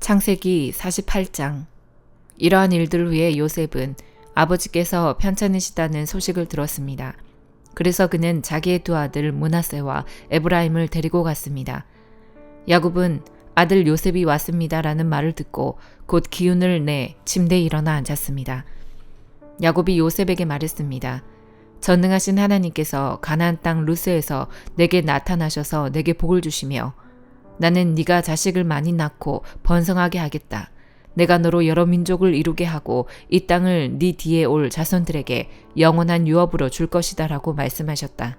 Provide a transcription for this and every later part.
창세기 48장. 이러한 일들 후에 요셉은 아버지께서 편찮으시다는 소식을 들었습니다. 그래서 그는 자기의 두 아들 므낫세와 에브라임을 데리고 갔습니다. 야곱은 아들 요셉이 왔습니다라는 말을 듣고 곧 기운을 내 침대에 일어나 앉았습니다. 야곱이 요셉에게 말했습니다. 전능하신 하나님께서 가나안 땅 루스에서 내게 나타나셔서 내게 복을 주시며 나는 네가 자식을 많이 낳고 번성하게 하겠다. 내가 너로 여러 민족을 이루게 하고 이 땅을 네 뒤에 올 자손들에게 영원한 유업으로 줄 것이다 라고 말씀하셨다.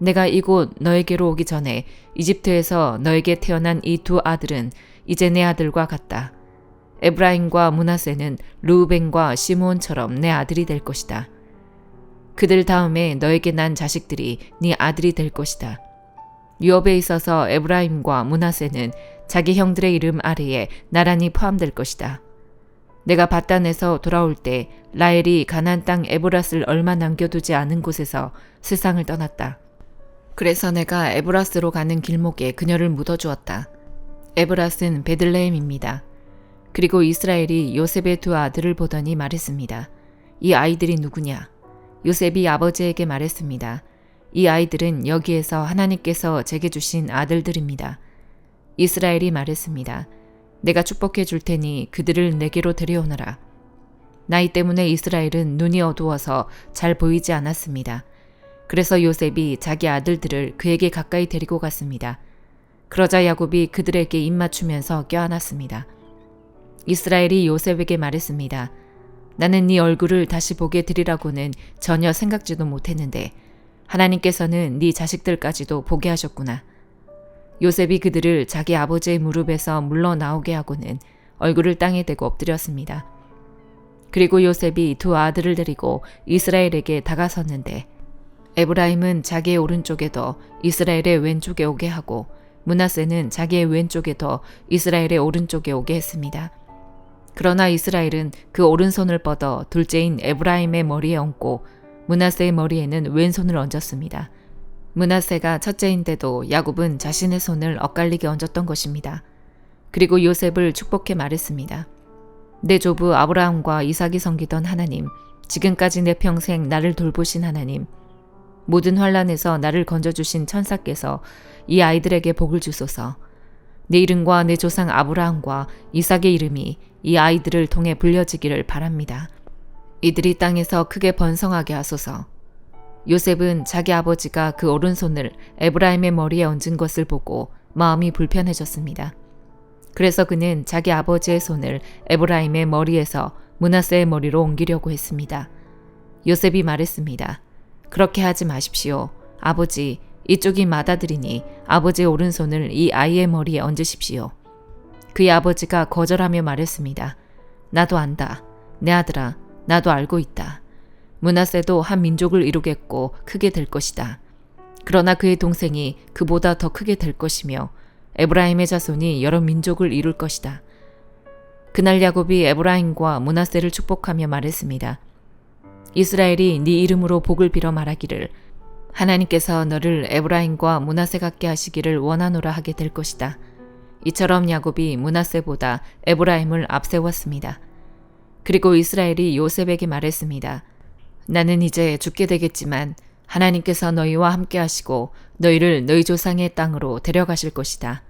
내가 이곳 너에게로 오기 전에 이집트에서 너에게 태어난 이 두 아들은 이제 내 아들과 같다. 에브라임과 므낫세는 르우벤과 시므온처럼 내 아들이 될 것이다. 그들 다음에 너에게 난 자식들이 네 아들이 될 것이다. 유업에 있어서 에브라임과 므낫세는 자기 형들의 이름 아래에 나란히 포함될 것이다. 내가 바단에서 돌아올 때 라헬이 가나안 땅 에브랏을 얼마 남겨두지 않은 곳에서 세상을 떠났다. 그래서 내가 에브랏으로 가는 길목에 그녀를 묻어주었다. 에브랏은 베들레헴입니다. 그리고 이스라엘이 요셉의 두 아들을 보더니 말했습니다. 이 아이들이 누구냐? 요셉이 아버지에게 말했습니다. 이 아이들은 여기에서 하나님께서 제게 주신 아들들입니다. 이스라엘이 말했습니다. 내가 축복해 줄 테니 그들을 내게로 데려오너라. 나이 때문에 이스라엘은 눈이 어두워서 잘 보이지 않았습니다. 그래서 요셉이 자기 아들들을 그에게 가까이 데리고 갔습니다. 그러자 야곱이 그들에게 입 맞추면서 껴안았습니다. 이스라엘이 요셉에게 말했습니다. 나는 네 얼굴을 다시 보게 되리라고는 전혀 생각지도 못했는데 하나님께서는 네 자식들까지도 보게 하셨구나. 요셉이 그들을 자기 아버지의 무릎에서 물러나오게 하고는 얼굴을 땅에 대고 엎드렸습니다. 그리고 요셉이 두 아들을 데리고 이스라엘에게 다가섰는데 에브라임은 자기의 오른쪽에 더 이스라엘의 왼쪽에 오게 하고 므낫세는 자기의 왼쪽에 더 이스라엘의 오른쪽에 오게 했습니다. 그러나 이스라엘은 그 오른손을 뻗어 둘째인 에브라임의 머리에 얹고 므낫세의 머리에는 왼손을 얹었습니다. 므낫세가 첫째인데도 야곱은 자신의 손을 엇갈리게 얹었던 것입니다. 그리고 요셉을 축복해 말했습니다. 내 조부 아브라함과 이삭이 섬기던 하나님, 지금까지 내 평생 나를 돌보신 하나님, 모든 환난에서 나를 건져주신 천사께서 이 아이들에게 복을 주소서. 내 이름과 내 조상 아브라함과 이삭의 이름이 이 아이들을 통해 불려지기를 바랍니다. 이들이 땅에서 크게 번성하게 하소서. 요셉은 자기 아버지가 그 오른손을 에브라임의 머리에 얹은 것을 보고 마음이 불편해졌습니다. 그래서 그는 자기 아버지의 손을 에브라임의 머리에서 므낫세의 머리로 옮기려고 했습니다. 요셉이 말했습니다. 그렇게 하지 마십시오. 아버지, 이쪽이 맏아들이니 아버지의 오른손을 이 아이의 머리에 얹으십시오. 그의 아버지가 거절하며 말했습니다. 나도 안다. 내 아들아, 나도 알고 있다. 므낫세도 한 민족을 이루겠고 크게 될 것이다. 그러나 그의 동생이 그보다 더 크게 될 것이며 에브라임의 자손이 여러 민족을 이룰 것이다. 그날 야곱이 에브라임과 므낫세를 축복하며 말했습니다. 이스라엘이 네 이름으로 복을 빌어 말하기를 하나님께서 너를 에브라임과 므낫세 같게 하시기를 원하노라 하게 될 것이다. 이처럼 야곱이 므낫세보다 에브라임을 앞세웠습니다. 그리고 이스라엘이 요셉에게 말했습니다. 나는 이제 죽게 되겠지만 하나님께서 너희와 함께 하시고 너희를 너희 조상의 땅으로 데려가실 것이다.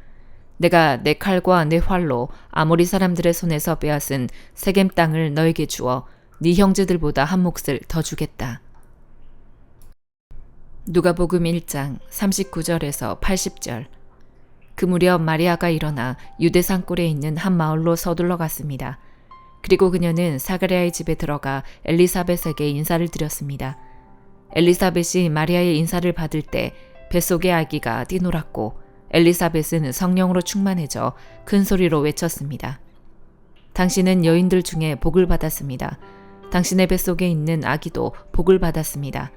내가 내 칼과 내 활로 아모리 사람들의 손에서 빼앗은 세겜 땅을 너에게 주어 네 형제들보다 한 몫을 더 주겠다. 누가복음 1장 39절에서 80절. 그 무렵 마리아가 일어나 유대 산골에 있는 한 마을로 서둘러 갔습니다. 그리고 그녀는 사가랴의 집에 들어가 엘리사벳에게 인사를 드렸습니다. 엘리사벳이 마리아의 인사를 받을 때 뱃속의 아기가 뛰놀았고 엘리사벳은 성령으로 충만해져 큰 소리로 외쳤습니다. 당신은 여인들 중에 복을 받았습니다. 당신의 뱃속에 있는 아기도 복을 받았습니다.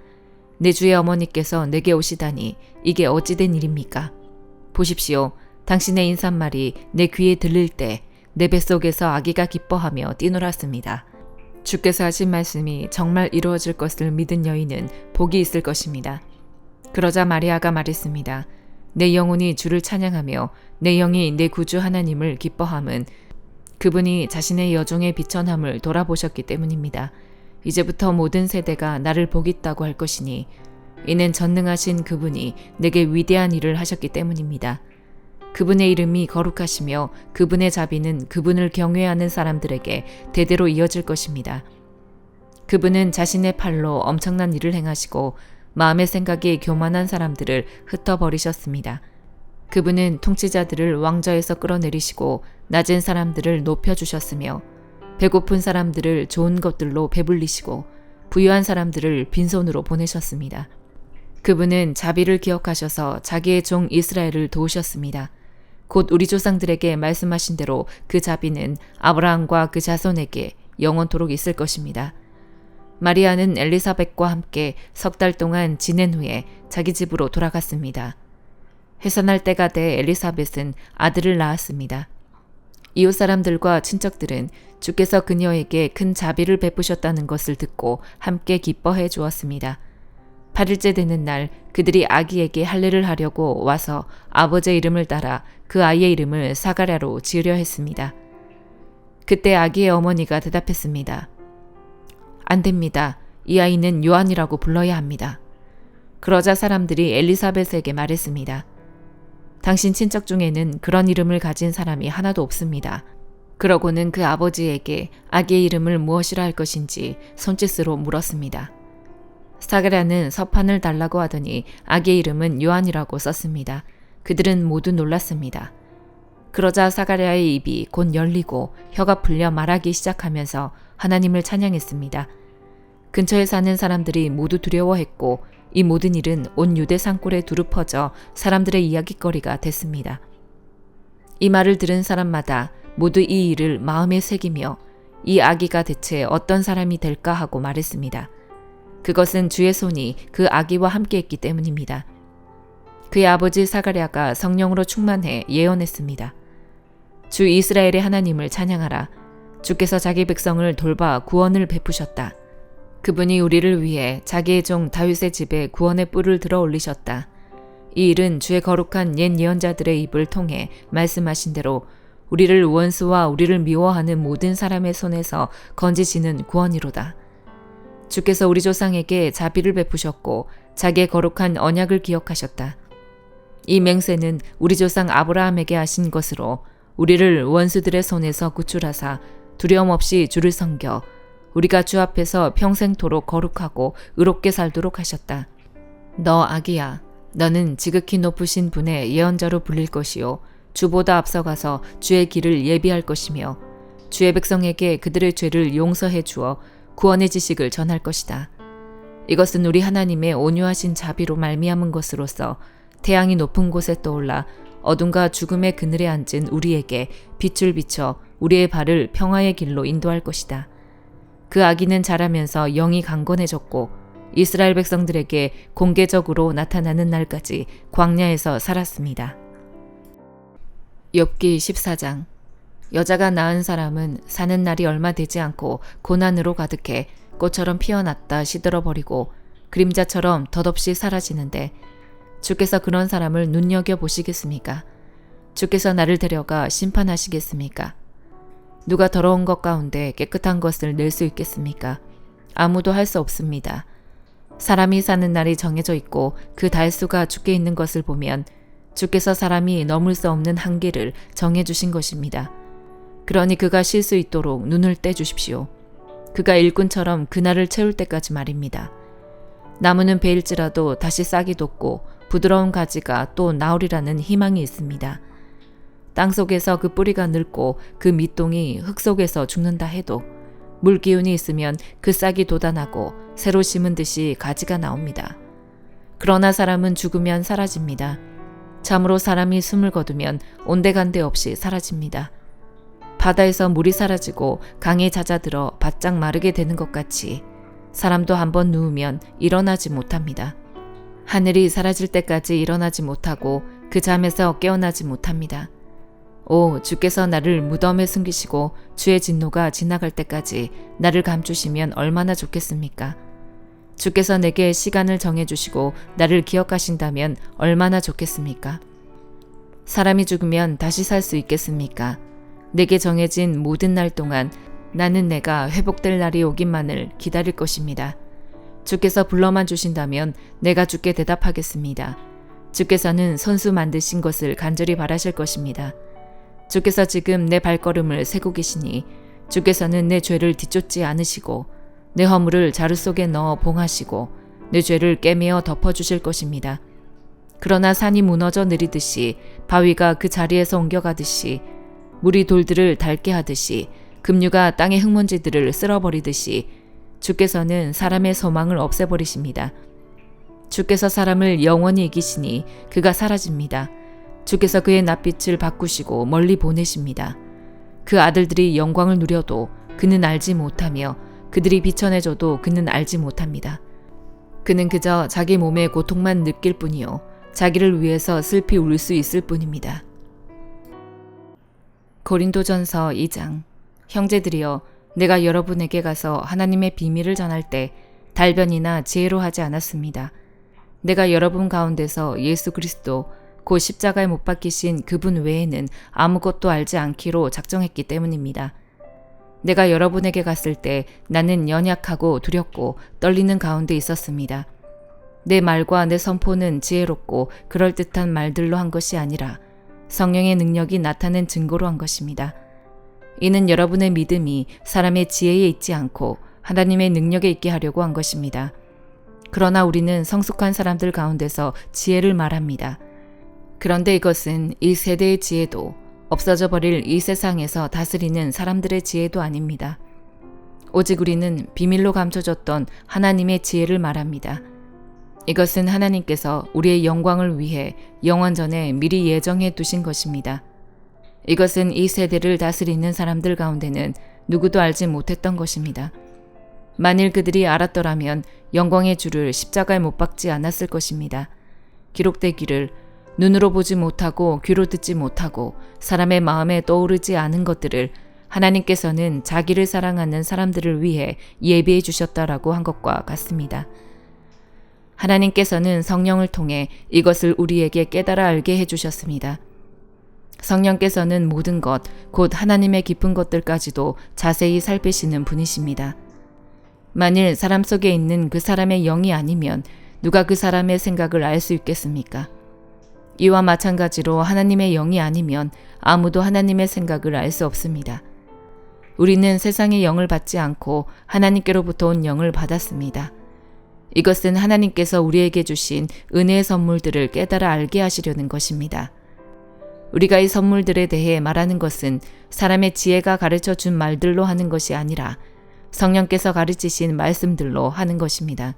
내 주의 어머니께서 내게 오시다니 이게 어찌된 일입니까? 보십시오. 당신의 인사말이 내 귀에 들릴 때 내 뱃속에서 아기가 기뻐하며 뛰놀았습니다. 주께서 하신 말씀이 정말 이루어질 것을 믿은 여인은 복이 있을 것입니다. 그러자 마리아가 말했습니다. 내 영혼이 주를 찬양하며 내 영이 내 구주 하나님을 기뻐함은 그분이 자신의 여종의 비천함을 돌아보셨기 때문입니다. 이제부터 모든 세대가 나를 보겠다고 할 것이니 이는 전능하신 그분이 내게 위대한 일을 하셨기 때문입니다. 그분의 이름이 거룩하시며 그분의 자비는 그분을 경외하는 사람들에게 대대로 이어질 것입니다. 그분은 자신의 팔로 엄청난 일을 행하시고 마음의 생각이 교만한 사람들을 흩어버리셨습니다. 그분은 통치자들을 왕좌에서 끌어내리시고 낮은 사람들을 높여주셨으며 배고픈 사람들을 좋은 것들로 배불리시고 부유한 사람들을 빈손으로 보내셨습니다. 그분은 자비를 기억하셔서 자기의 종 이스라엘을 도우셨습니다. 곧 우리 조상들에게 말씀하신 대로 그 자비는 아브라함과 그 자손에게 영원토록 있을 것입니다. 마리아는 엘리사벳과 함께 3달 동안 지낸 후에 자기 집으로 돌아갔습니다. 해산할 때가 돼 엘리사벳은 아들을 낳았습니다. 이웃 사람들과 친척들은 주께서 그녀에게 큰 자비를 베푸셨다는 것을 듣고 함께 기뻐해 주었습니다. 8일째 되는 날 그들이 아기에게 할례를 하려고 와서 아버지의 이름을 따라 그 아이의 이름을 사가랴로 지으려 했습니다. 그때 아기의 어머니가 대답했습니다. 안 됩니다. 이 아이는 요한이라고 불러야 합니다. 그러자 사람들이 엘리사벳에게 말했습니다. 당신 친척 중에는 그런 이름을 가진 사람이 하나도 없습니다. 그러고는 그 아버지에게 아기의 이름을 무엇이라 할 것인지 손짓으로 물었습니다. 사가랴는 서판을 달라고 하더니 아기의 이름은 요한이라고 썼습니다. 그들은 모두 놀랐습니다. 그러자 사가랴의 입이 곧 열리고 혀가 풀려 말하기 시작하면서 하나님을 찬양했습니다. 근처에 사는 사람들이 모두 두려워했고 이 모든 일은 온 유대 산골에 두루 퍼져 사람들의 이야깃거리가 됐습니다. 이 말을 들은 사람마다 모두 이 일을 마음에 새기며 이 아기가 대체 어떤 사람이 될까 하고 말했습니다. 그것은 주의 손이 그 아기와 함께했기 때문입니다. 그의 아버지 사가랴가 성령으로 충만해 예언했습니다. 주 이스라엘의 하나님을 찬양하라. 주께서 자기 백성을 돌봐 구원을 베푸셨다. 그분이 우리를 위해 자기의 종 다윗의 집에 구원의 뿔을 들어 올리셨다. 이 일은 주의 거룩한 옛 예언자들의 입을 통해 말씀하신 대로 우리를 원수와 우리를 미워하는 모든 사람의 손에서 건지시는 구원이로다. 주께서 우리 조상에게 자비를 베푸셨고 자기의 거룩한 언약을 기억하셨다. 이 맹세는 우리 조상 아브라함에게 하신 것으로 우리를 원수들의 손에서 구출하사 두려움 없이 주를 섬겨 우리가 주 앞에서 평생토록 거룩하고 의롭게 살도록 하셨다. 너 아기야, 너는 지극히 높으신 분의 예언자로 불릴 것이요 주보다 앞서가서 주의 길을 예비할 것이며 주의 백성에게 그들의 죄를 용서해 주어 구원의 지식을 전할 것이다. 이것은 우리 하나님의 온유하신 자비로 말미암은 것으로서 태양이 높은 곳에 떠올라 어둠과 죽음의 그늘에 앉은 우리에게 빛을 비춰 우리의 발을 평화의 길로 인도할 것이다. 그 아기는 자라면서 영이 강건해졌고 이스라엘 백성들에게 공개적으로 나타나는 날까지 광야에서 살았습니다. 욥기 14장. 여자가 낳은 사람은 사는 날이 얼마 되지 않고 고난으로 가득해 꽃처럼 피어났다 시들어버리고 그림자처럼 덧없이 사라지는데 주께서 그런 사람을 눈여겨보시겠습니까? 주께서 나를 데려가 심판하시겠습니까? 누가 더러운 것 가운데 깨끗한 것을 낼 수 있겠습니까? 아무도 할 수 없습니다. 사람이 사는 날이 정해져 있고 그 달수가 주께 있는 것을 보면 주께서 사람이 넘을 수 없는 한계를 정해주신 것입니다. 그러니 그가 쉴 수 있도록 눈을 떼주십시오. 그가 일꾼처럼 그날을 채울 때까지 말입니다. 나무는 베일지라도 다시 싹이 돋고 부드러운 가지가 또 나오리라는 희망이 있습니다. 땅속에서 그 뿌리가 늙고 그 밑동이 흙 속에서 죽는다 해도 물 기운이 있으면 그 싹이 돋아나고 새로 심은 듯이 가지가 나옵니다. 그러나 사람은 죽으면 사라집니다. 참으로 사람이 숨을 거두면 온데간데 없이 사라집니다. 바다에서 물이 사라지고 강에 잦아들어 바짝 마르게 되는 것 같이 사람도 한번 누우면 일어나지 못합니다. 하늘이 사라질 때까지 일어나지 못하고 그 잠에서 깨어나지 못합니다. 오, 주께서 나를 무덤에 숨기시고 주의 진노가 지나갈 때까지 나를 감추시면 얼마나 좋겠습니까? 주께서 내게 시간을 정해주시고 나를 기억하신다면 얼마나 좋겠습니까? 사람이 죽으면 다시 살 수 있겠습니까? 내게 정해진 모든 날 동안 나는 내가 회복될 날이 오기만을 기다릴 것입니다. 주께서 불러만 주신다면 내가 주께 대답하겠습니다. 주께서는 손수 만드신 것을 간절히 바라실 것입니다. 주께서 지금 내 발걸음을 세고 계시니 주께서는 내 죄를 뒤쫓지 않으시고 내 허물을 자루 속에 넣어 봉하시고 내 죄를 꿰매어 덮어주실 것입니다. 그러나 산이 무너져 내리듯이 바위가 그 자리에서 옮겨가듯이 물이 돌들을 닳게 하듯이 급류가 땅의 흙먼지들을 쓸어버리듯이 주께서는 사람의 소망을 없애버리십니다. 주께서 사람을 영원히 이기시니 그가 사라집니다. 주께서 그의 낯빛을 바꾸시고 멀리 보내십니다. 그 아들들이 영광을 누려도 그는 알지 못하며 그들이 비춰내줘도 그는 알지 못합니다. 그는 그저 자기 몸의 고통만 느낄 뿐이요 자기를 위해서 슬피 울 수 있을 뿐입니다. 고린도전서 2장. 형제들이여, 내가 여러분에게 가서 하나님의 비밀을 전할 때 달변이나 지혜로 하지 않았습니다. 내가 여러분 가운데서 예수 그리스도 곧 십자가에 못 박히신 그분 외에는 아무것도 알지 않기로 작정했기 때문입니다. 내가 여러분에게 갔을 때 나는 연약하고 두렵고 떨리는 가운데 있었습니다. 내 말과 내 선포는 지혜롭고 그럴듯한 말들로 한 것이 아니라 성령의 능력이 나타낸 증거로 한 것입니다. 이는 여러분의 믿음이 사람의 지혜에 있지 않고 하나님의 능력에 있게 하려고 한 것입니다. 그러나 우리는 성숙한 사람들 가운데서 지혜를 말합니다. 그런데 이것은 이 세대의 지혜도 없어져 버릴 이 세상에서 다스리는 사람들의 지혜도 아닙니다. 오직 우리는 비밀로 감춰졌던 하나님의 지혜를 말합니다. 이것은 하나님께서 우리의 영광을 위해 영원전에 미리 예정해 두신 것입니다. 이것은 이 세대를 다스리는 사람들 가운데는 누구도 알지 못했던 것입니다. 만일 그들이 알았더라면 영광의 주를 십자가에 못 박지 않았을 것입니다. 기록되기를 눈으로 보지 못하고 귀로 듣지 못하고 사람의 마음에 떠오르지 않은 것들을 하나님께서는 자기를 사랑하는 사람들을 위해 예비해 주셨다라고 한 것과 같습니다. 하나님께서는 성령을 통해 이것을 우리에게 깨달아 알게 해주셨습니다. 성령께서는 모든 것, 곧 하나님의 깊은 것들까지도 자세히 살피시는 분이십니다. 만일 사람 속에 있는 그 사람의 영이 아니면 누가 그 사람의 생각을 알 수 있겠습니까? 이와 마찬가지로 하나님의 영이 아니면 아무도 하나님의 생각을 알 수 없습니다. 우리는 세상의 영을 받지 않고 하나님께로부터 온 영을 받았습니다. 이것은 하나님께서 우리에게 주신 은혜의 선물들을 깨달아 알게 하시려는 것입니다. 우리가 이 선물들에 대해 말하는 것은 사람의 지혜가 가르쳐 준 말들로 하는 것이 아니라 성령께서 가르치신 말씀들로 하는 것입니다.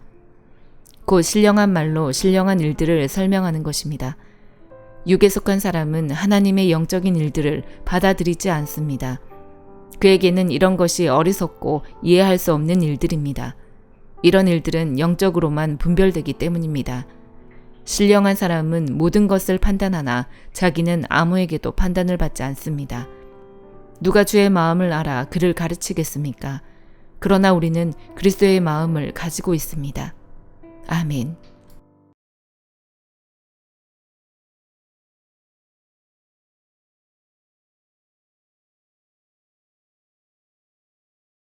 곧 신령한 말로 신령한 일들을 설명하는 것입니다. 육에 속한 사람은 하나님의 영적인 일들을 받아들이지 않습니다. 그에게는 이런 것이 어리석고 이해할 수 없는 일들입니다. 이런 일들은 영적으로만 분별되기 때문입니다. 신령한 사람은 모든 것을 판단하나 자기는 아무에게도 판단을 받지 않습니다. 누가 주의 마음을 알아 그를 가르치겠습니까? 그러나 우리는 그리스도의 마음을 가지고 있습니다. 아멘.